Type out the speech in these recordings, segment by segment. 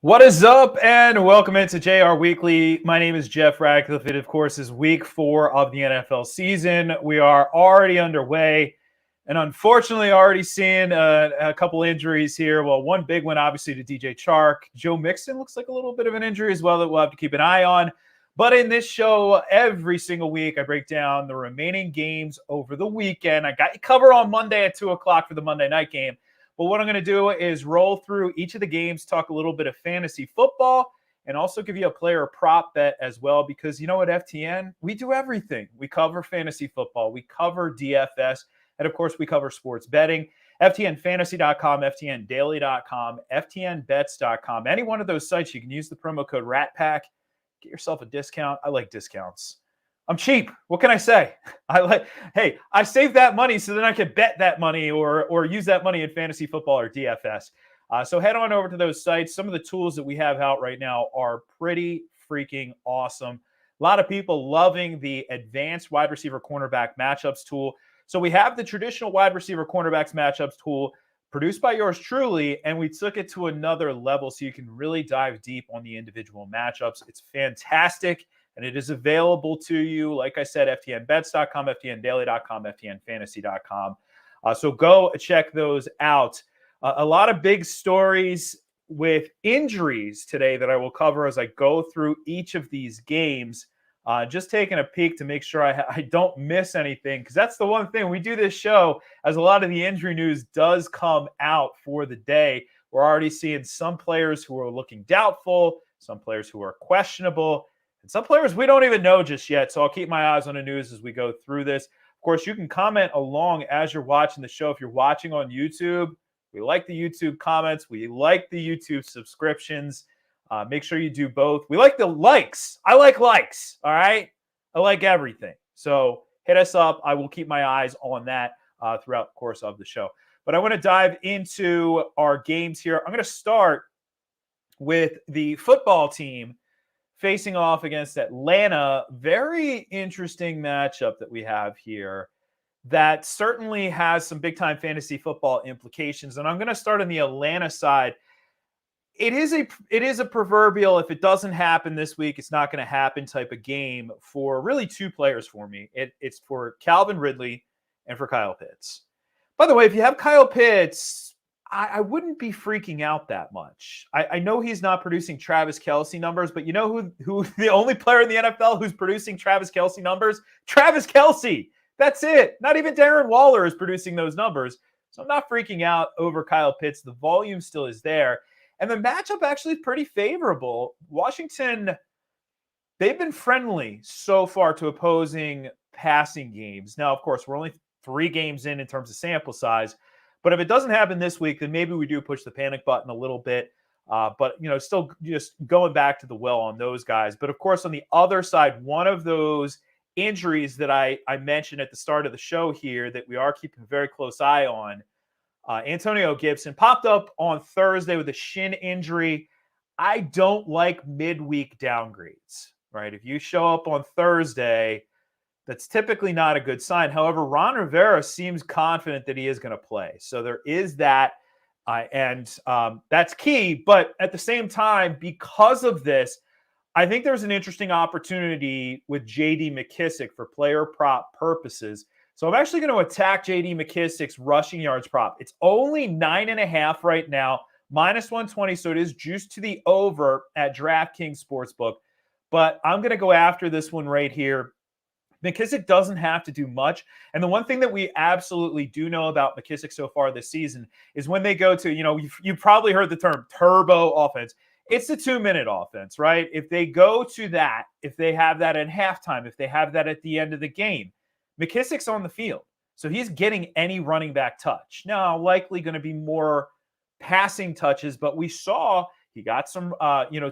What is up, and welcome into JR Weekly. My name is Jeff Ratcliffe. It, of course, is week 4 of the NFL season. We are already underway, and unfortunately already seeing a couple injuries here. Well, one big one, obviously, to DJ Chark. Joe Mixon looks like a little bit of an injury as well that we'll have to keep an eye on. But in this show, every single week, I break down the remaining games over the weekend. I got you covered on Monday at 2 o'clock for the Monday night game. But what I'm going to do is roll through each of the games, talk a little bit of fantasy football, and also give you a player prop bet as well. Because you know what, FTN, we do everything. We cover fantasy football. We cover DFS. And, of course, we cover sports betting. FTNFantasy.com, FTNDaily.com, FTNBets.com. Any one of those sites, you can use the promo code RATPACK. Get yourself a discount. I like discounts. I'm cheap. What can I say? I save that money so then I can bet that money or use that money in fantasy football or DFS. So head on over to those sites. Some of the tools that we have out right now are pretty freaking awesome. A lot of people loving the advanced wide receiver cornerback matchups tool. So we have the traditional wide receiver cornerbacks matchups tool produced by yours truly, and we took it to another level so you can really dive deep on the individual matchups. It's fantastic. And it is available to you, like I said, FTNBets.com, FTNDaily.com, FTNFantasy.com. So go check those out. A lot of big stories with injuries today that I will cover as I go through each of these games. Just taking a peek to make sure I don't miss anything, because that's the one thing. We do this show as a lot of the injury news does come out for the day. We're already seeing some players who are looking doubtful, some players who are questionable, and some players we don't even know just yet. So I'll keep my eyes on the news as we go through this. Of course, you can comment along as you're watching the show. If you're watching on YouTube, we like the YouTube comments. We like the YouTube subscriptions. Make sure you do both. We like the likes. I like likes, all right? I like everything. So hit us up. I will keep my eyes on that throughout the course of the show. But I want to dive into our games here. I'm going to start with the football team facing off against Atlanta. Very interesting matchup that we have here that certainly has some big-time fantasy football implications. And I'm going to start on the Atlanta side. It is a proverbial, if it doesn't happen this week, it's not going to happen type of game for really two players for me. It's for Calvin Ridley and for Kyle Pitts. By the way, if you have Kyle Pitts, I wouldn't be freaking out that much. I know he's not producing Travis Kelce numbers, but you know who the only player in the NFL who's producing Travis Kelce numbers? Travis Kelce. That's it. Not even Darren Waller is producing those numbers. So I'm not freaking out over Kyle Pitts. The volume still is there. And the matchup actually is pretty favorable. Washington, they've been friendly so far to opposing passing games. Now, of course, we're only 3 games in terms of sample size. But if it doesn't happen this week, then maybe we do push the panic button a little bit. But, still just going back to the well on those guys. But, of course, on the other side, one of those injuries that I mentioned at the start of the show here that we are keeping a very close eye on, Antonio Gibson popped up on Thursday with a shin injury. I don't like midweek downgrades, right? If you show up on Thursday, that's typically not a good sign. However, Ron Rivera seems confident that he is going to play. So there is that, and that's key. But at the same time, because of this, I think there's an interesting opportunity with J.D. McKissic for player prop purposes. So I'm actually going to attack J.D. McKissic's rushing yards prop. It's only 9.5 right now, minus 120. So it is juiced to the over at DraftKings Sportsbook. But I'm going to go after this one right here. McKissic doesn't have to do much. And the one thing that we absolutely do know about McKissic so far this season is when they go to, you've probably heard the term turbo offense. It's the 2-minute offense, right? If they go to that, if they have that at halftime, if they have that at the end of the game, McKissic's on the field. So he's getting any running back touch. Now, likely going to be more passing touches, but we saw he got some,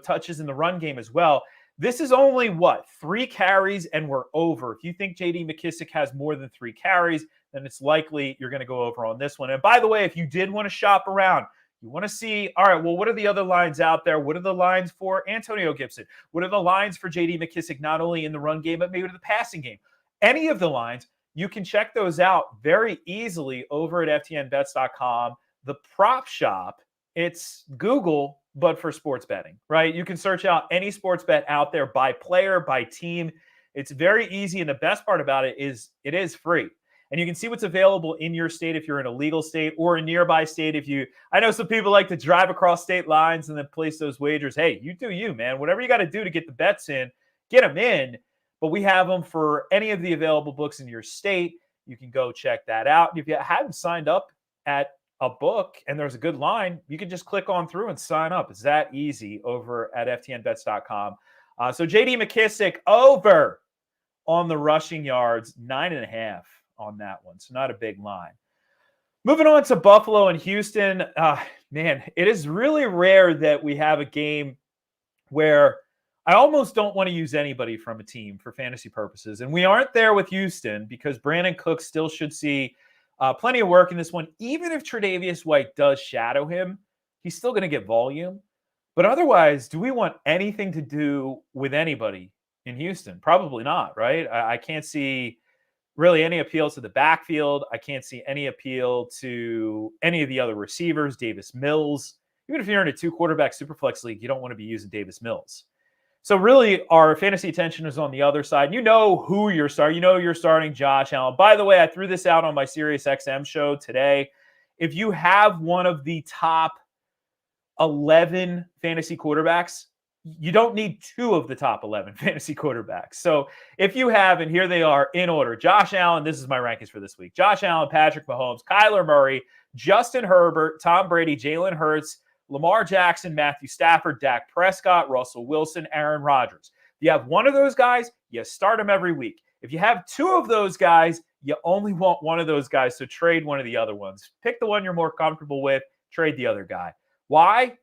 touches in the run game as well. This is only, 3 carries, and we're over. If you think J.D. McKissic has more than 3 carries, then it's likely you're going to go over on this one. And by the way, if you did want to shop around, you want to see, all right, well, what are the other lines out there? What are the lines for Antonio Gibson? What are the lines for J.D. McKissic, not only in the run game, but maybe the passing game? Any of the lines, you can check those out very easily over at FTNBets.com. The prop shop, it's Google but for sports betting, right? You can search out any sports bet out there by player, by team. It's very easy. And the best part about it is free. And you can see what's available in your state if you're in a legal state, or a nearby state. I know some people like to drive across state lines and then place those wagers. Hey, you do you, man. Whatever you got to do to get the bets in, get them in. But we have them for any of the available books in your state. You can go check that out. And if you haven't signed up at a book and there's a good line, you can just click on through and sign up. It's that easy over at ftnbets.com. So JD McKissick over on the rushing yards, 9.5 on that one. So not a big line. Moving on to Buffalo and Houston. Man, it is really rare that we have a game where I almost don't want to use anybody from a team for fantasy purposes. And we aren't there with Houston because Brandon Cooks still should see plenty of work in this one. Even if Tre'Davious White does shadow him, he's still going to get volume. But otherwise, do we want anything to do with anybody in Houston? Probably not, right? I can't see really any appeal to the backfield. I can't see any appeal to any of the other receivers. Davis Mills. Even if you're in a 2-quarterback superflex league, you don't want to be using Davis Mills. So really, our fantasy attention is on the other side. You know who you're starting. You know you're starting Josh Allen. By the way, I threw this out on my SiriusXM show today. If you have one of the top 11 fantasy quarterbacks, you don't need 2 of the top 11 fantasy quarterbacks. So if you have, and here they are in order, Josh Allen, this is my rankings for this week. Josh Allen, Patrick Mahomes, Kyler Murray, Justin Herbert, Tom Brady, Jalen Hurts, Lamar Jackson, Matthew Stafford, Dak Prescott, Russell Wilson, Aaron Rodgers. If you have one of those guys, you start them every week. If you have 2 of those guys, you only want one of those guys, so trade one of the other ones. Pick the one you're more comfortable with, trade the other guy. Why?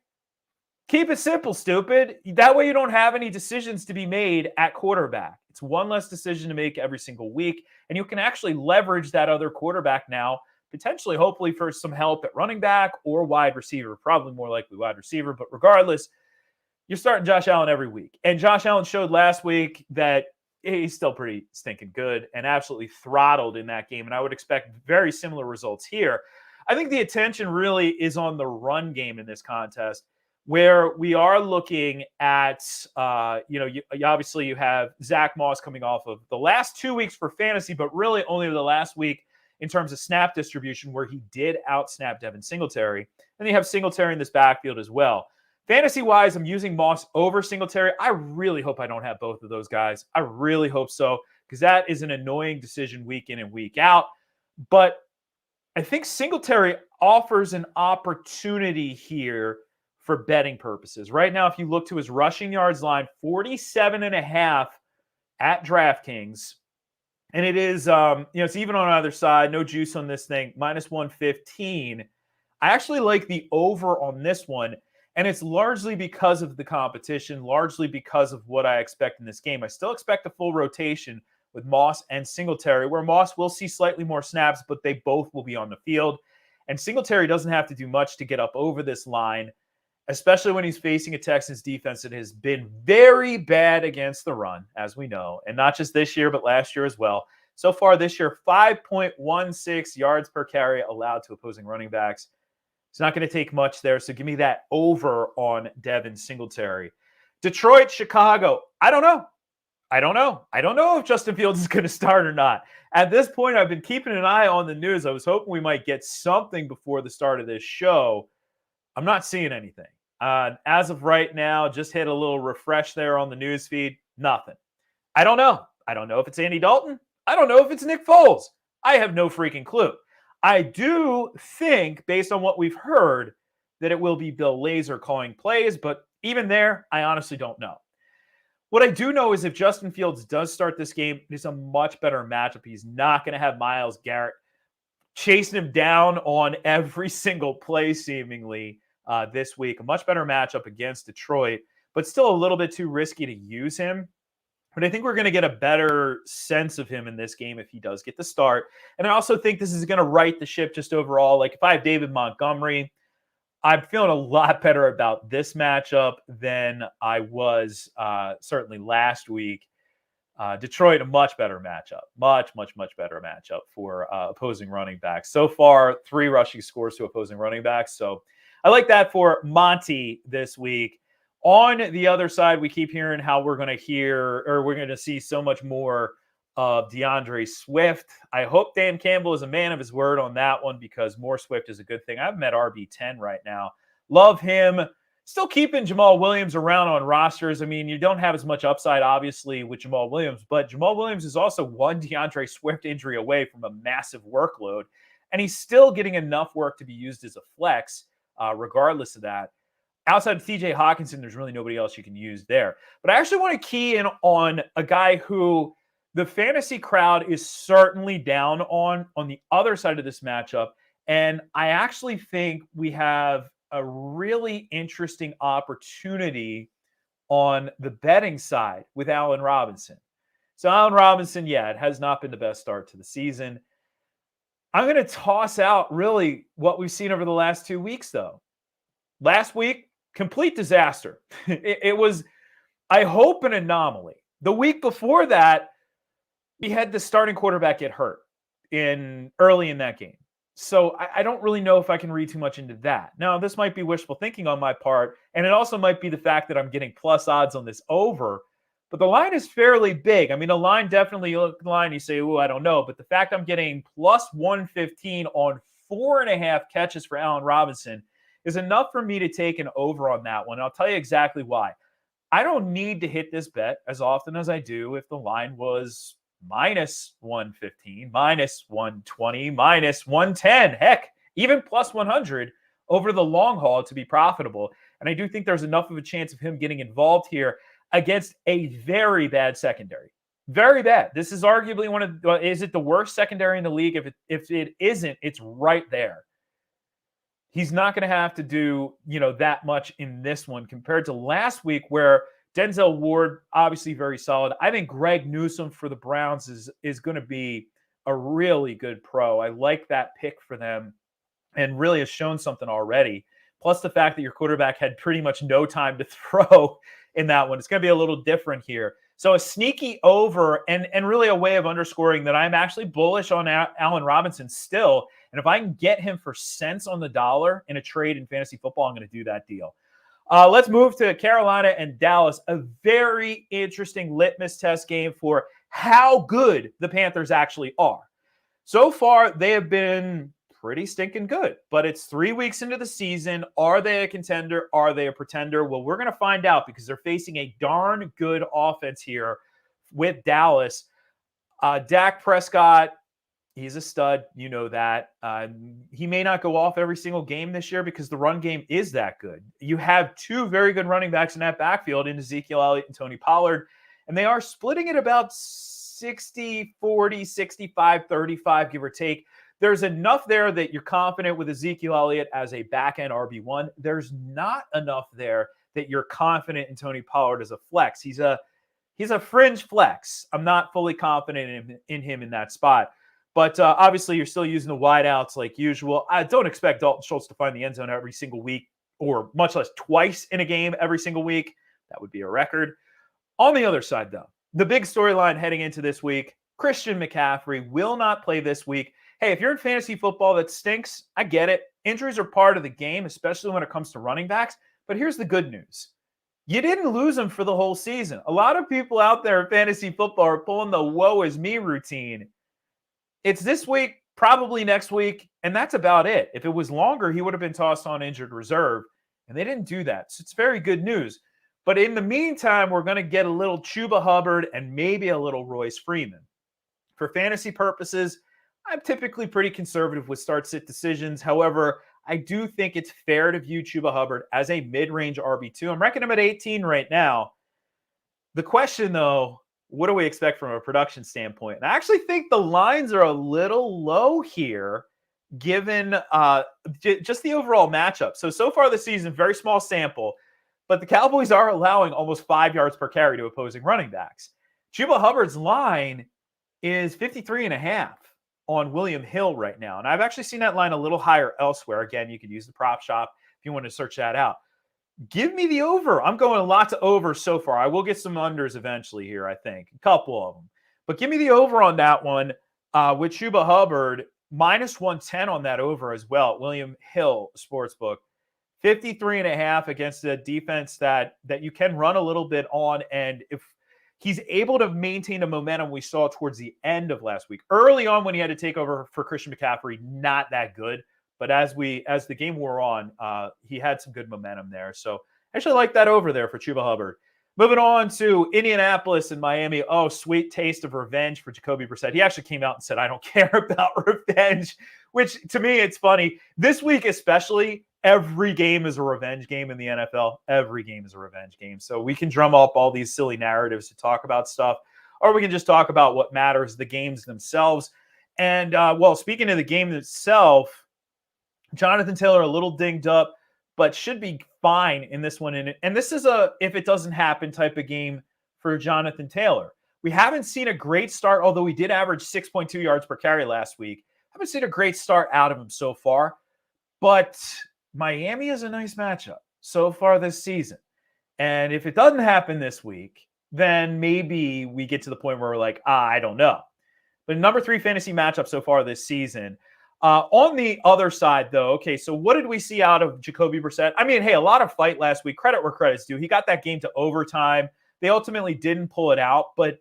Keep it simple, stupid. That way you don't have any decisions to be made at quarterback. It's one less decision to make every single week, and you can actually leverage that other quarterback now, potentially, hopefully, for some help at running back or wide receiver. Probably more likely wide receiver, but regardless, you're starting Josh Allen every week. And Josh Allen showed last week that he's still pretty stinking good and absolutely throttled in that game, and I would expect very similar results here. I think the attention really is on the run game in this contest, where we are looking at, obviously you have Zach Moss coming off of the last 2 weeks for fantasy, but really only the last week in terms of snap distribution, where he did out-snap Devin Singletary. And you have Singletary in this backfield as well. Fantasy-wise, I'm using Moss over Singletary. I really hope I don't have both of those guys. I really hope so, because that is an annoying decision week in and week out. But I think Singletary offers an opportunity here for betting purposes. Right now, if you look to his rushing yards line, 47.5 at DraftKings. And it is, it's even on either side. No juice on this thing. Minus 115. I actually like the over on this one. And it's largely because of the competition, largely because of what I expect in this game. I still expect a full rotation with Moss and Singletary, where Moss will see slightly more snaps, but they both will be on the field. And Singletary doesn't have to do much to get up over this line, especially when he's facing a Texans defense that has been very bad against the run, as we know, and not just this year, but last year as well. So far this year, 5.16 yards per carry allowed to opposing running backs. It's not going to take much there, so give me that over on Devin Singletary. Detroit, Chicago, I don't know. I don't know if Justin Fields is going to start or not. At this point, I've been keeping an eye on the news. I was hoping we might get something before the start of this show. I'm not seeing anything. As of right now, just hit a little refresh there on the news feed. Nothing. I don't know. I don't know if it's Andy Dalton. I don't know if it's Nick Foles. I have no freaking clue. I do think, based on what we've heard, that it will be Bill Lazor calling plays, but even there, I honestly don't know. What I do know is if Justin Fields does start this game, it is a much better matchup. He's not going to have Myles Garrett chasing him down on every single play, seemingly, this week. A much better matchup against Detroit, but still a little bit too risky to use him. But I think we're going to get a better sense of him in this game if he does get the start. And I also think this is going to right the ship just overall. Like if I have David Montgomery, I'm feeling a lot better about this matchup than I was certainly last week. Detroit, a much better matchup. Much, much, much better matchup for opposing running backs. So far, 3 rushing scores to opposing running backs. So I like that for Monty this week. On the other side, we keep hearing how we're going to see so much more of DeAndre Swift. I hope Dan Campbell is a man of his word on that one because more Swift is a good thing. I've met RB10 right now. Love him. Still keeping Jamal Williams around on rosters. I mean, you don't have as much upside, obviously, with Jamal Williams, but Jamal Williams is also one DeAndre Swift injury away from a massive workload, and he's still getting enough work to be used as a flex, regardless of that. Outside of TJ Hawkinson, there's really nobody else you can use there. But I actually want to key in on a guy who the fantasy crowd is certainly down on the other side of this matchup, and I actually think we have a really interesting opportunity on the betting side with Allen Robinson. So Allen Robinson, it has not been the best start to the season. I'm going to toss out really what we've seen over the last 2 weeks, though. Last week, complete disaster. It was, I hope, an anomaly. The week before that, we had the starting quarterback get hurt early in that game. So I don't really know if I can read too much into that. Now, this might be wishful thinking on my part, and it also might be the fact that I'm getting plus odds on this over, but the line is fairly big. I mean, the line definitely, you look at the line, you say, I don't know, but the fact I'm getting plus 115 on 4.5 catches for Allen Robinson is enough for me to take an over on that one. I'll tell you exactly why. I don't need to hit this bet as often as I do if the line was minus 115, minus 120, minus 110, heck, even plus 100 over the long haul to be profitable. And I do think there's enough of a chance of him getting involved here against a very bad secondary. Very bad. This is arguably is it the worst secondary in the league? If it isn't, it's right there. He's not going to have to do, that much in this one compared to last week where Denzel Ward, obviously very solid. I think Greg Newsome for the Browns is going to be a really good pro. I like that pick for them and really has shown something already. Plus the fact that your quarterback had pretty much no time to throw in that one. It's going to be a little different here. So a sneaky over and really a way of underscoring that I'm actually bullish on Allen Robinson still. And if I can get him for cents on the dollar in a trade in fantasy football, I'm going to do that deal. Let's move to Carolina and Dallas, a very interesting litmus test game for how good the Panthers actually are. So far, they have been pretty stinking good, but it's 3 weeks into the season. Are they a contender? Are they a pretender? Well, we're going to find out because they're facing a darn good offense here with Dallas. Dak Prescott, he's a stud. You know that. He may not go off every single game this year because the run game is that good. You have two very good running backs in that backfield in Ezekiel Elliott and Tony Pollard, and they are splitting it about 60-40, 65-35, give or take. There's enough there that you're confident with Ezekiel Elliott as a back-end RB1. There's not enough there that you're confident in Tony Pollard as a flex. He's a fringe flex. I'm not fully confident in him in that spot. But obviously, you're still using the wideouts like usual. I don't expect Dalton Schultz to find the end zone every single week, or much less twice in a game every single week. That would be a record. On the other side, though, the big storyline heading into this week, Christian McCaffrey will not play this week. Hey, if you're in fantasy football, that stinks. I get it. Injuries are part of the game, especially when it comes to running backs. But here's the good news. You didn't lose him for the whole season. A lot of people out there in fantasy football are pulling the woe is me routine. It's this week, probably next week, and that's about it. If it was longer, he would have been tossed on injured reserve, and they didn't do that. So it's very good news. But in the meantime, we're going to get a little Chuba Hubbard and maybe a little Royce Freeman. For fantasy purposes, I'm typically pretty conservative with start-sit decisions. However, I do think it's fair to view Chuba Hubbard as a mid-range RB2. I'm ranking him at 18 right now. The question, though, what do we expect from a production standpoint? And I actually think the lines are a little low here, given just the overall matchup. So far this season, very small sample, but the Cowboys are allowing almost 5 yards per carry to opposing running backs. Chuba Hubbard's line is 53.5 on William Hill right now. And I've actually seen that line a little higher elsewhere. Again, you could use the prop shop if you want to search that out. Give me the over. I'm going a lot to over so far. I will get some unders eventually here, I think. A couple of them. But give me the over on that one with Chuba Hubbard. Minus 110 on that over as well. William Hill Sportsbook. 53.5 against a defense that you can run a little bit on. And if he's able to maintain the momentum we saw towards the end of last week, early on when he had to take over for Christian McCaffrey, not that good. But as the game wore on, he had some good momentum there. So I actually like that over there for Chuba Hubbard. Moving on to Indianapolis and Miami. Oh, sweet taste of revenge for Jacoby Brissett. He actually came out and said, I don't care about revenge, which to me, it's funny. This week especially, every game is a revenge game in the NFL. Every game is a revenge game. So we can drum up all these silly narratives to talk about stuff, or we can just talk about what matters, the games themselves. And, speaking of the game itself, Jonathan Taylor a little dinged up, but should be fine in this one. And this is a if it doesn't happen type of game for Jonathan Taylor. We haven't seen a great start, although he did average 6.2 yards per carry last week. Haven't seen a great start out of him so far. But Miami is a nice matchup so far this season. And if it doesn't happen this week, then maybe we get to the point where we're like, I don't know. But number 3 fantasy matchup so far this season. On the other side, though, okay, so what did we see out of Jacoby Brissett? I mean, hey, a lot of fight last week. Credit where credit's due. He got that game to overtime. They ultimately didn't pull it out, but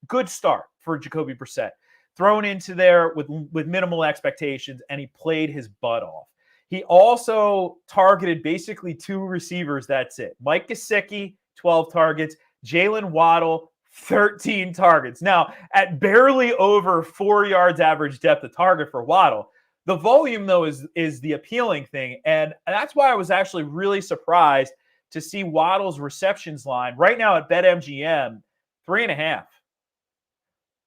good start for Jacoby Brissett. Thrown into there with minimal expectations, and he played his butt off. He also targeted basically 2 receivers. That's it. Mike Gesicki, 12 targets. Jalen Waddle, 13 targets. Now, at barely over 4 yards average depth of target for Waddle, the volume, though, is the appealing thing. And that's why I was actually really surprised to see Waddle's receptions line right now at BetMGM, 3.5.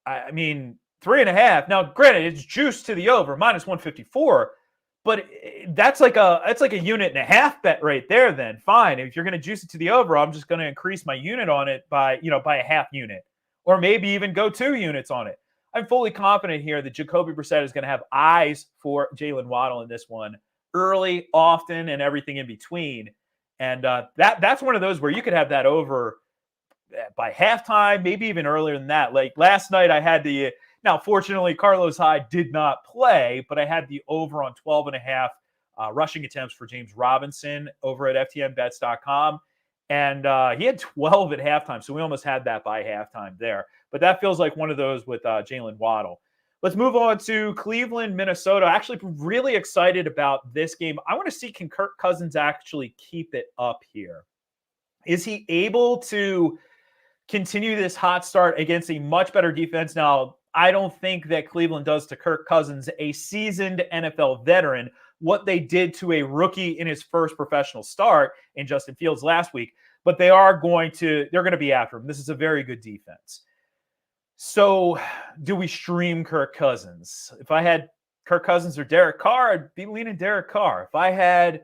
I mean, 3.5. Now, granted, it's juiced to the over, minus 154. But that's like a unit and a half bet right there. Then fine, if you're going to juice it to the over, I'm just going to increase my unit on it by a half unit, or maybe even go 2 units on it. I'm fully confident here that Jacoby Brissett is going to have eyes for Jalen Waddle in this one, early, often, and everything in between. And that's one of those where you could have that over by halftime, maybe even earlier than that. Like last night, I had the. Now, fortunately, Carlos Hyde did not play, but I had the over on 12.5 rushing attempts for James Robinson over at FTNBets.com. And he had 12 at halftime, so we almost had that by halftime there. But that feels like one of those with Jalen Waddle. Let's move on to Cleveland, Minnesota. Actually, really excited about this game. I want to see, can Kirk Cousins actually keep it up here? Is he able to continue this hot start against a much better defense? Now, I don't think that Cleveland does to Kirk Cousins, a seasoned NFL veteran, what they did to a rookie in his first professional start in Justin Fields last week. But they're going to be after him. This is a very good defense. So do we stream Kirk Cousins? If I had Kirk Cousins or Derek Carr, I'd be leaning Derek Carr. If I had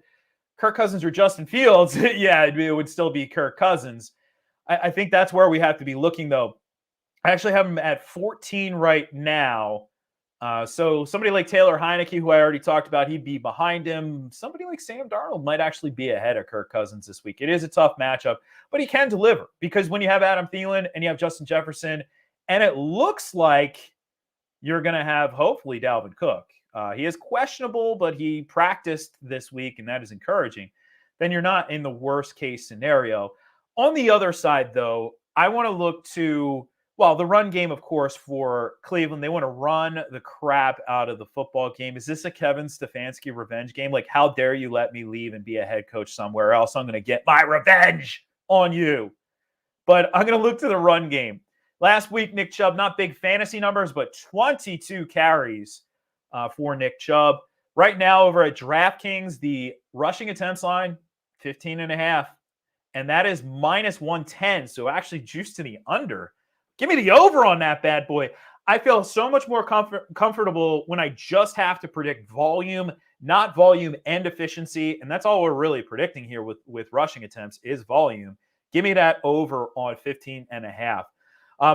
Kirk Cousins or Justin Fields, yeah, it would still be Kirk Cousins. I think that's where we have to be looking, though. I actually have him at 14 right now. So somebody like Taylor Heineke, who I already talked about, he'd be behind him. Somebody like Sam Darnold might actually be ahead of Kirk Cousins this week. It is a tough matchup, but he can deliver because when you have Adam Thielen and you have Justin Jefferson, and it looks like you're going to have, hopefully, Dalvin Cook. He is questionable, but he practiced this week, and that is encouraging. Then you're not in the worst case scenario. On the other side, though, I want to look to, the run game, of course, for Cleveland. They want to run the crap out of the football game. Is this a Kevin Stefanski revenge game? Like, how dare you let me leave and be a head coach somewhere else? I'm going to get my revenge on you. But I'm going to look to the run game. Last week, Nick Chubb, not big fantasy numbers, but 22 carries for Nick Chubb. Right now, over at DraftKings, the rushing attempts line, 15.5. And that is minus 110. So actually juiced to the under. Give me the over on that bad boy. I feel so much more comfortable when I just have to predict volume, not volume and efficiency. And that's all we're really predicting here with rushing attempts is volume. Give me that over on 15.5.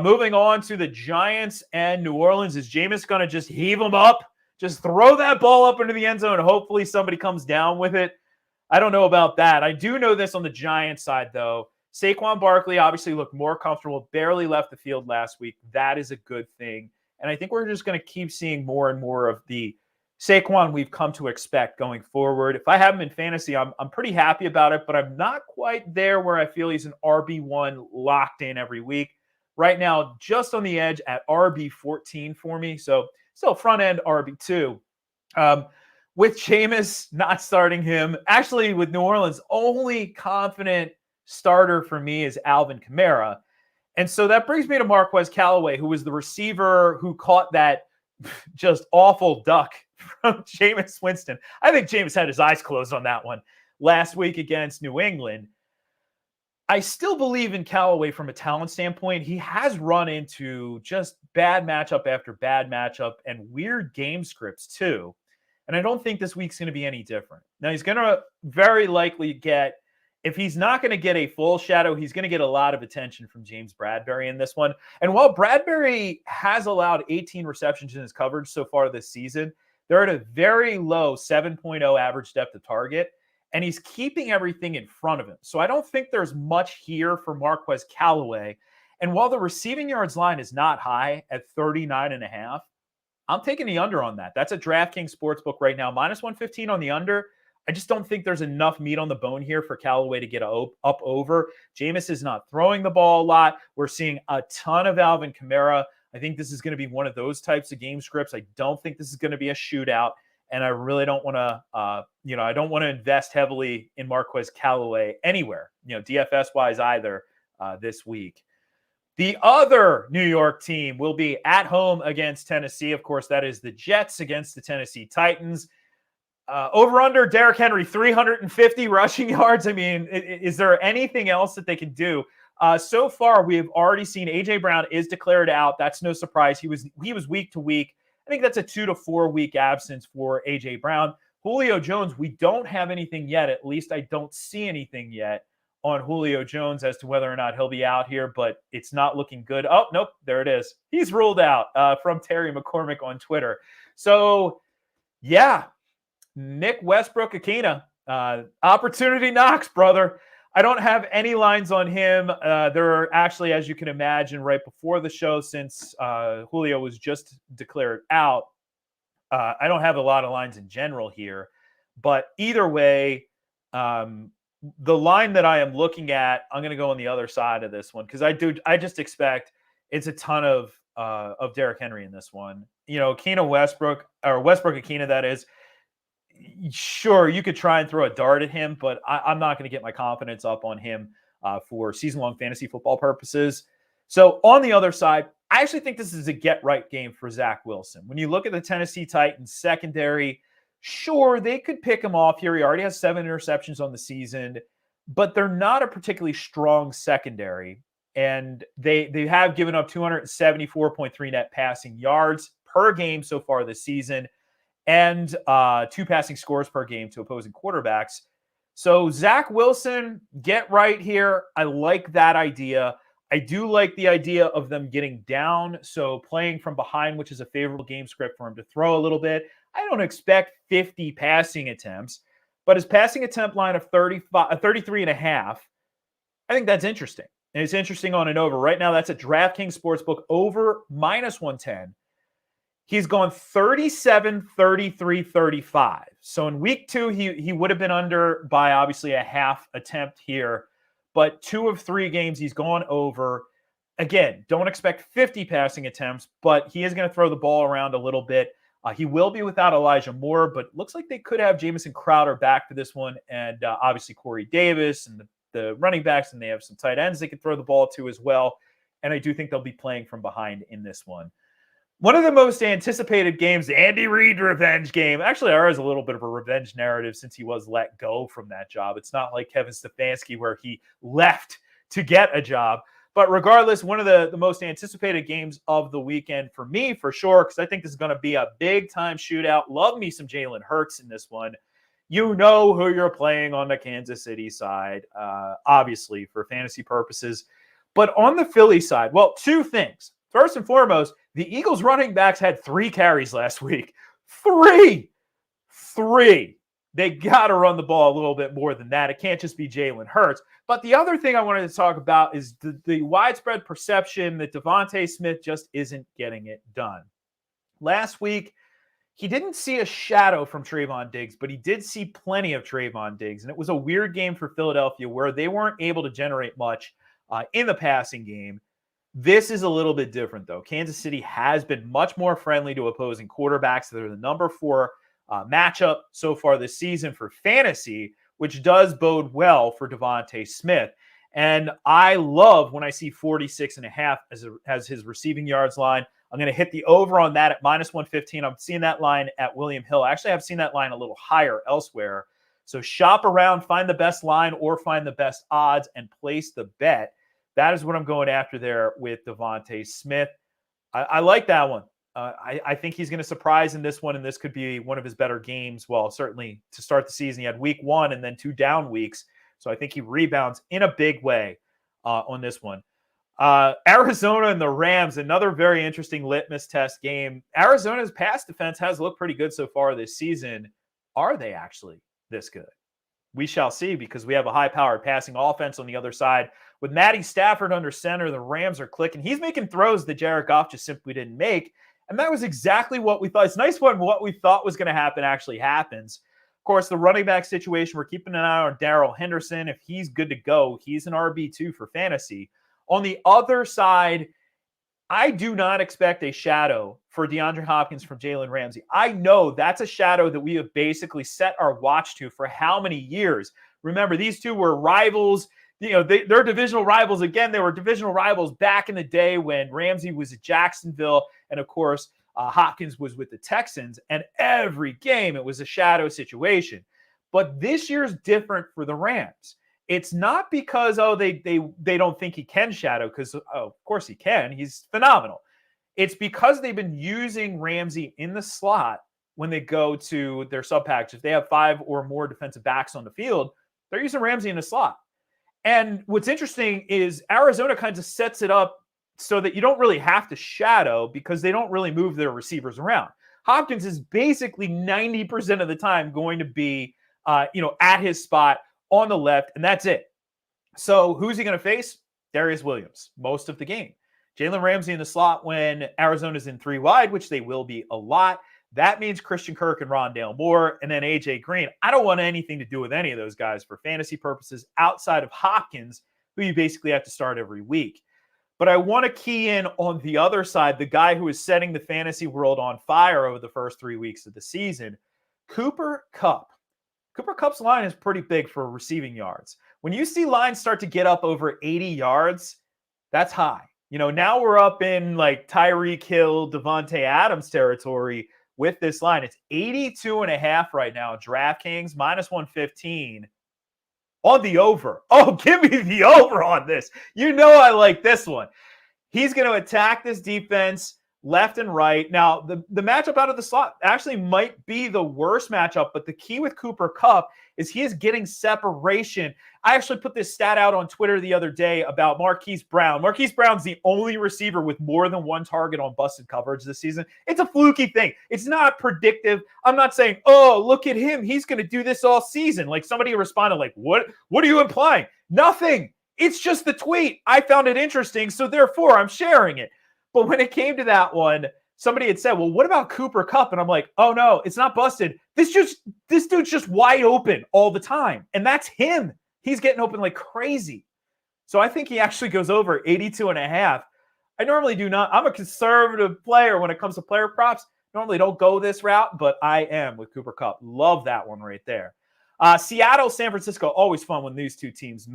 Moving on to the Giants and New Orleans. Is Jameis going to just heave them up? Just throw that ball up into the end zone and hopefully somebody comes down with it? I don't know about that. I do know this on the Giants side, though. Saquon Barkley obviously looked more comfortable, barely left the field last week. That is a good thing. And I think we're just going to keep seeing more and more of the Saquon we've come to expect going forward. If I have him in fantasy, I'm pretty happy about it, but I'm not quite there where I feel he's an RB1 locked in every week. Right now, just on the edge at RB14 for me. So still front end RB2. With Jameis not starting him, actually with New Orleans, only confident starter for me is Alvin Kamara. And so that brings me to Marquez Callaway, who was the receiver who caught that just awful duck from Jameis Winston. I think Jameis had his eyes closed on that one last week against New England. I still believe in Callaway from a talent standpoint. He has run into just bad matchup after bad matchup and weird game scripts too. And I don't think this week's going to be any different. Now, he's going to very likely get, if he's not going to get a full shadow, he's going to get a lot of attention from James Bradberry in this one. And while Bradberry has allowed 18 receptions in his coverage so far this season, they're at a very low 7.0 average depth of target, and he's keeping everything in front of him. So I don't think there's much here for Marquez Callaway. And while the receiving yards line is not high at 39.5, I'm taking the under on that. That's a DraftKings Sportsbook right now, minus 115 on the under. I just don't think there's enough meat on the bone here for Callaway to get up over. Jameis is not throwing the ball a lot. We're seeing a ton of Alvin Kamara. I think this is going to be one of those types of game scripts. I don't think this is going to be a shootout, and I really don't want to, I don't want to invest heavily in Marquez Callaway anywhere, DFS-wise either this week. The other New York team will be at home against Tennessee. Of course, that is the Jets against the Tennessee Titans. Over under Derrick Henry, 350 rushing yards. I mean, is there anything else that they can do? So far, we have already seen A.J. Brown is declared out. That's no surprise. He was week to week. I think that's a 2 to 4 week absence for A.J. Brown. Julio Jones, we don't have anything yet. At least I don't see anything yet on Julio Jones as to whether or not he'll be out here, but it's not looking good. Oh, nope, there it is. He's ruled out from Terry McCormick on Twitter. So, yeah, Nick Westbrook-Ikhine, opportunity knocks, brother. I don't have any lines on him. There are actually, as you can imagine, right before the show, since Julio was just declared out, I don't have a lot of lines in general here. But either way, the line that I am looking at, I'm going to go on the other side of this one because I just expect it's a ton of Derrick Henry in this one. Westbrook-Ikhine, that is. Sure, you could try and throw a dart at him, but I'm not going to get my confidence up on him for season-long fantasy football purposes. So on the other side, I actually think this is a get-right game for Zack Wilson. When you look at the Tennessee Titans secondary, sure, they could pick him off here. He already has 7 interceptions on the season, but they're not a particularly strong secondary, and they have given up 274.3 net passing yards per game so far this season, and 2 passing scores per game to opposing quarterbacks. So Zack Wilson, get right here. I like that idea. I do like the idea of them getting down, so playing from behind, which is a favorable game script for him to throw a little bit. I don't expect 50 passing attempts, but his passing attempt line of 33.5, I think that's interesting. And it's interesting on and over. Right now, that's a DraftKings Sportsbook over minus 110. He's gone 37, 33, 35. So in week 2, he would have been under by obviously a half attempt here. But 2 of 3 games, he's gone over. Again, don't expect 50 passing attempts, but he is going to throw the ball around a little bit. He will be without Elijah Moore, but looks like they could have Jamison Crowder back for this one. And obviously Corey Davis and the running backs, and they have some tight ends they can throw the ball to as well. And I do think they'll be playing from behind in this one. One of the most anticipated games, the Andy Reid revenge game. Actually, there is a little bit of a revenge narrative since he was let go from that job. It's not like Kevin Stefanski where he left to get a job. But regardless, one of the most anticipated games of the weekend for me, for sure, because I think this is going to be a big-time shootout. Love me some Jalen Hurts in this one. You know who you're playing on the Kansas City side, obviously, for fantasy purposes. But on the Philly side, well, 2 things. First and foremost, the Eagles running backs had 3 carries last week. 3! They got to run the ball a little bit more than that. It can't just be Jalen Hurts. But the other thing I wanted to talk about is the widespread perception that Devontae Smith just isn't getting it done. Last week, he didn't see a shadow from Trayvon Diggs, but he did see plenty of Trayvon Diggs. And it was a weird game for Philadelphia where they weren't able to generate much in the passing game. This is a little bit different, though. Kansas City has been much more friendly to opposing quarterbacks. They're the number 4 matchup so far this season for fantasy, which does bode well for Devontae Smith. And I love when I see 46.5 as his receiving yards line. I'm going to hit the over on that at -115. I'm seeing that line at William Hill. Actually, I've seen that line a little higher elsewhere. So shop around, find the best line or find the best odds and place the bet. That is what I'm going after there with Devontae Smith. I like that one. I think he's going to surprise in this one, and this could be one of his better games. Well, certainly to start the season, he had week 1 and then 2 down weeks. So I think he rebounds in a big way on this one. Arizona and the Rams, another very interesting litmus test game. Arizona's pass defense has looked pretty good so far this season. Are they actually this good? We shall see, because we have a high-powered passing offense on the other side. With Matty Stafford under center, the Rams are clicking. He's making throws that Jared Goff just simply didn't make, and that was exactly what we thought. It's nice when what we thought was going to happen actually happens. Of course, the running back situation, we're keeping an eye on Darrell Henderson. If he's good to go, he's an RB2 for fantasy. On the other side, I do not expect a shadow for DeAndre Hopkins from Jalen Ramsey. I know that's a shadow that we have basically set our watch to for how many years. Remember, these two were rivals. They're divisional rivals. Again, they were divisional rivals back in the day when Ramsey was at Jacksonville. And, of course, Hopkins was with the Texans. And every game, it was a shadow situation. But this year's different for the Rams. It's not because, they don't think he can shadow, because, of course he can. He's phenomenal. It's because they've been using Ramsey in the slot when they go to their sub package. If they have 5 or more defensive backs on the field, they're using Ramsey in the slot. And what's interesting is Arizona kind of sets it up so that you don't really have to shadow, because they don't really move their receivers around. Hopkins is basically 90% of the time going to be, at his spot on the left, and that's it. So who's he going to face? Darius Williams most of the game. Jalen Ramsey in the slot when Arizona's in 3 wide, which they will be a lot. That means Christian Kirk and Rondale Moore, and then A.J. Green. I don't want anything to do with any of those guys for fantasy purposes outside of Hopkins, who you basically have to start every week. But I want to key in on the other side, the guy who is setting the fantasy world on fire over the first 3 weeks of the season, Cooper Kupp. Cooper Kupp's line is pretty big for receiving yards. When you see lines start to get up over 80 yards, that's high. Now we're up in like Tyreek Hill, Devontae Adams territory with this line. It's 82.5 right now. DraftKings -115 on the over. Oh, give me the over on this. I like this one. He's going to attack this defense left and right. Now, the matchup out of the slot actually might be the worst matchup, but the key with Cooper Kupp is he is getting separation. I actually put this stat out on Twitter the other day about Marquise Brown. Marquise Brown's the only receiver with more than 1 target on busted coverage this season. It's a fluky thing. It's not predictive. I'm not saying, oh, look at him, he's going to do this all season. Like somebody responded like, what are you implying? Nothing. It's just the tweet. I found it interesting, so therefore I'm sharing it. But when it came to that one, somebody had said, well, what about Cooper Kupp? And I'm like, oh, no, it's not busted. This dude's just wide open all the time. And that's him. He's getting open like crazy. So I think he actually goes over 82.5. I normally do not. I'm a conservative player when it comes to player props. Normally don't go this route, but I am with Cooper Kupp. Love that one right there. Seattle, San Francisco, always fun when these two teams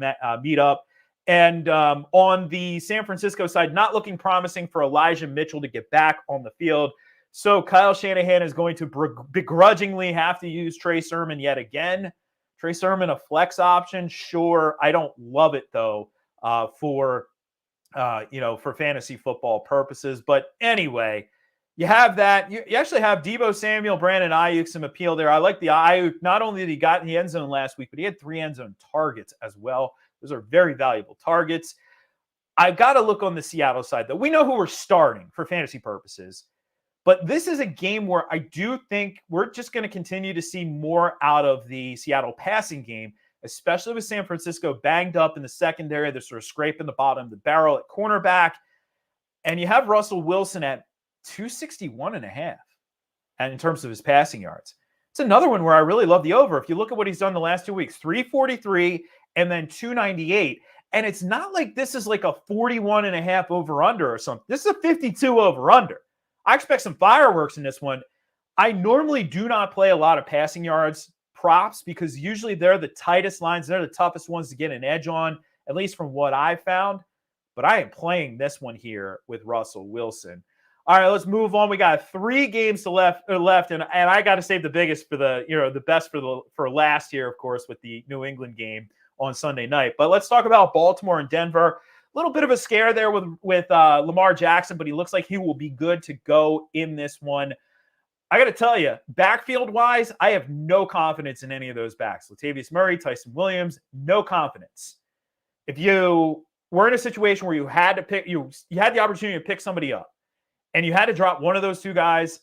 meet up. And on the San Francisco side, not looking promising for Elijah Mitchell to get back on the field. So Kyle Shanahan is going to begrudgingly have to use Trey Sermon yet again. Trey Sermon, a flex option, sure. I don't love it, though, for fantasy football purposes. But anyway, you have that. You actually have Deebo Samuel, Brandon Ayuk, some appeal there. I like the Ayuk. Not only did he got in the end zone last week, but he had 3 end zone targets as well. Those are very valuable targets. I've got to look on the Seattle side, though. We know who we're starting for fantasy purposes. But this is a game where I do think we're just going to continue to see more out of the Seattle passing game, especially with San Francisco banged up in the secondary. They're sort of scraping the bottom of the barrel at cornerback. And you have Russell Wilson at 261.5. and in terms of his passing yards. It's another one where I really love the over. If you look at what he's done the last 2 weeks, 343 and then 298. And it's not like this is like a 41.5 over-under or something. This is a 52 over-under. I expect some fireworks in this one. I normally do not play a lot of passing yards props because usually they're the tightest lines. They're the toughest ones to get an edge on, at least from what I found. But I am playing this one here with Russell Wilson. All right, let's move on. We got 3 games left, and I got to save the biggest for the best for last year, of course, with the New England game on Sunday night. But let's talk about Baltimore and Denver. A little bit of a scare there with Lamar Jackson, but he looks like he will be good to go in this one. I got to tell you, backfield-wise, I have no confidence in any of those backs. Latavius Murray, Tyson Williams, no confidence. If you were in a situation where you had to pick, you had the opportunity to pick somebody up, and you had to drop one of those 2 guys,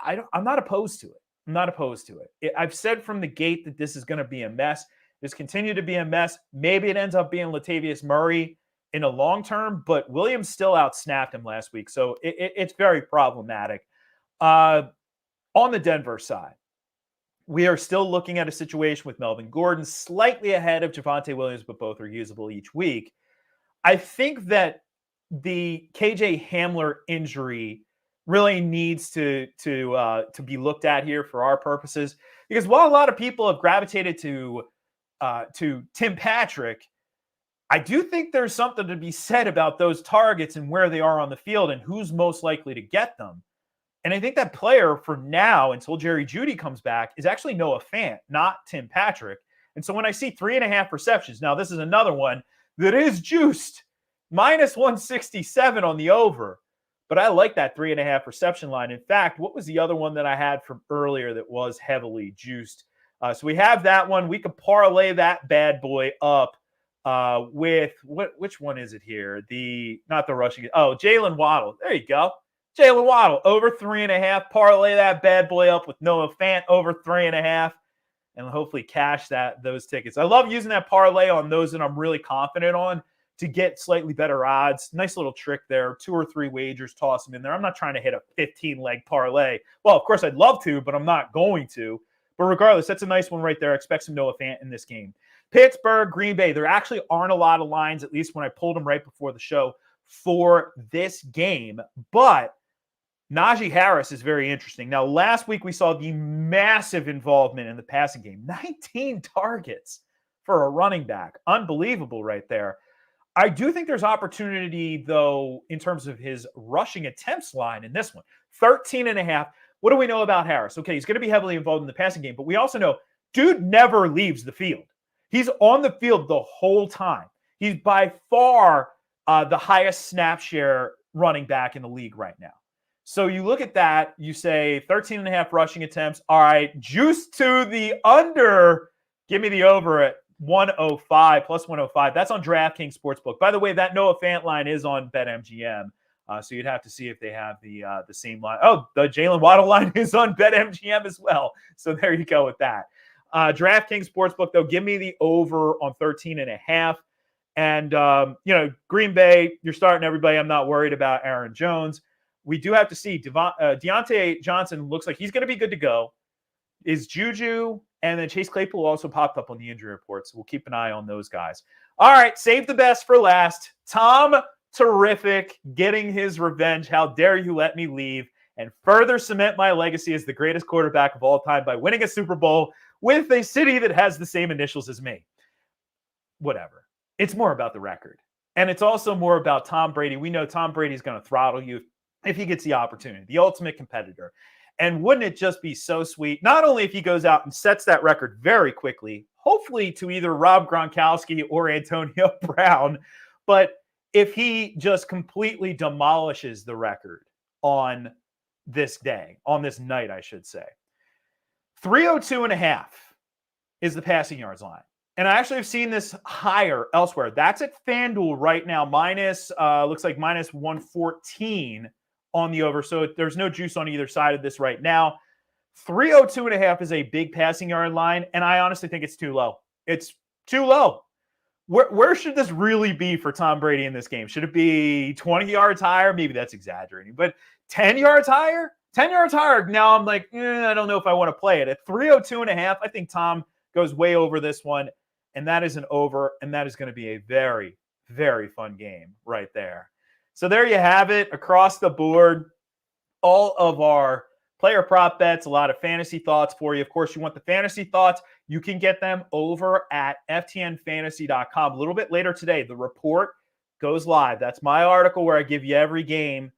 I'm not opposed to it. I'm not opposed to it. I've said from the gate that this is going to be a mess. This continued to be a mess. Maybe it ends up being Latavius Murray in the long term, but Williams still outsnapped him last week, so it's very problematic. On the Denver side, we are still looking at a situation with Melvin Gordon slightly ahead of Javonte Williams, but both are usable each week. I think that the KJ Hamler injury really needs to be looked at here for our purposes, because while a lot of people have gravitated to Tim Patrick, I do think there's something to be said about those targets and where they are on the field and who's most likely to get them. And I think that player for now, until Jerry Jeudy comes back, is actually Noah Fant, not Tim Patrick. And so when I see 3.5 receptions, now this is another one that is juiced, minus 167 on the over. But I like that 3.5 reception line. In fact, what was the other one that I had from earlier that was heavily juiced? So we have that one. We could parlay that bad boy up with which one is it here? Not the rushing. Oh, Jalen Waddle. There you go. Jalen Waddle over 3.5. Parlay that bad boy up with Noah Fant over 3.5, and hopefully cash those tickets. I love using that parlay on those that I'm really confident on to get slightly better odds. Nice little trick there. 2 or 3 wagers, toss them in there. I'm not trying to hit a 15-leg parlay. Well, of course I'd love to, but I'm not going to. But regardless, that's a nice one right there. I expect some Noah Fant in this game. Pittsburgh, Green Bay. There actually aren't a lot of lines, at least when I pulled them right before the show, for this game. But Najee Harris is very interesting. Now, last week we saw the massive involvement in the passing game. 19 targets for a running back. Unbelievable right there. I do think there's opportunity, though, in terms of his rushing attempts line in this one. 13.5. What do we know about Harris? Okay, he's going to be heavily involved in the passing game, but we also know dude never leaves the field. He's on the field the whole time. He's by far the highest snap share running back in the league right now. So you look at that, you say 13.5 rushing attempts. All right, juice to the under. Give me the over at 105, plus 105. That's on DraftKings Sportsbook. By the way, that Noah Fant line is on BetMGM. So you'd have to see if they have the same line. Oh, the Jalen Waddle line is on BetMGM as well. So there you go with that. DraftKings Sportsbook, though, give me the over on 13.5. And, Green Bay, you're starting everybody. I'm not worried about Aaron Jones. We do have to see. Deontay Johnson looks like he's going to be good to go. Is Juju and then Chase Claypool also popped up on the injury report, so we'll keep an eye on those guys. All right, save the best for last. Tom Terrific getting his revenge. How dare you let me leave and further cement my legacy as the greatest quarterback of all time by winning a Super Bowl with a city that has the same initials as me. Whatever. It's more about the record. And it's also more about Tom Brady. We know Tom Brady's going to throttle you if he gets the opportunity, the ultimate competitor. And wouldn't it just be so sweet, not only if he goes out and sets that record very quickly, hopefully to either Rob Gronkowski or Antonio Brown, but if he just completely demolishes the record on this day, on this night, I should say. 302.5 is the passing yards line. And I actually have seen this higher elsewhere. That's at FanDuel right now, looks like minus 114 on the over. So there's no juice on either side of this right now. 302.5 is a big passing yard line, and I honestly think it's too low. It's too low. Where should this really be for Tom Brady in this game? Should it be 20 yards higher? Maybe that's exaggerating, but 10 yards higher? 10 yards higher. Now I'm like, I don't know if I want to play it. At 302.5, I think Tom goes way over this one, and that is an over, and that is going to be a very, very fun game right there. So there you have it across the board. All of our player prop bets, a lot of fantasy thoughts for you. Of course, you want the fantasy thoughts. You can get them over at ftnfantasy.com. A little bit later today, the report goes live. That's my article where I give you every game.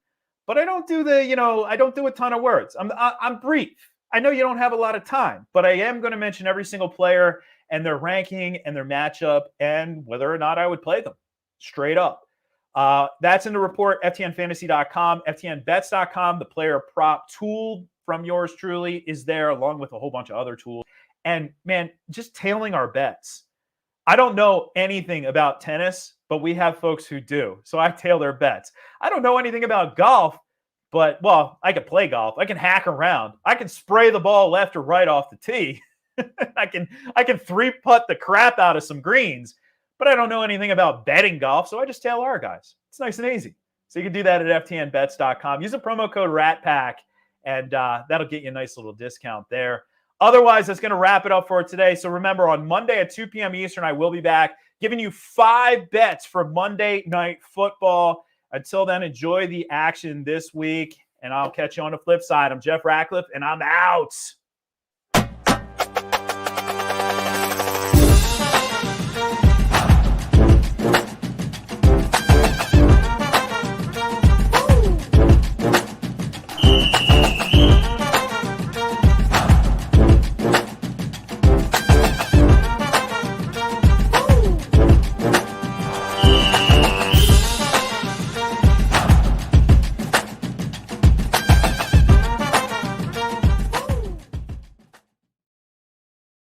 But I don't do I don't do a ton of words. I'm brief. I know you don't have a lot of time, but I am going to mention every single player and their ranking and their matchup and whether or not I would play them straight up. That's in the report, ftnfantasy.com, ftnbets.com. The player prop tool from yours truly is there, along with a whole bunch of other tools. And man, just tailing our bets. I don't know anything about tennis, but we have folks who do. So I tail their bets. I don't know anything about golf, but, well, I can play golf. I can hack around. I can spray the ball left or right off the tee. I can 3-putt the crap out of some greens, but I don't know anything about betting golf, so I just tail our guys. It's nice and easy. So you can do that at ftnbets.com. Use the promo code RATPACK, and that'll get you a nice little discount there. Otherwise, that's going to wrap it up for today. So remember, on Monday at 2 p.m. Eastern, I will be back giving you 5 bets for Monday Night Football. Until then, enjoy the action this week, and I'll catch you on the flip side. I'm Jeff Ratcliffe, and I'm out.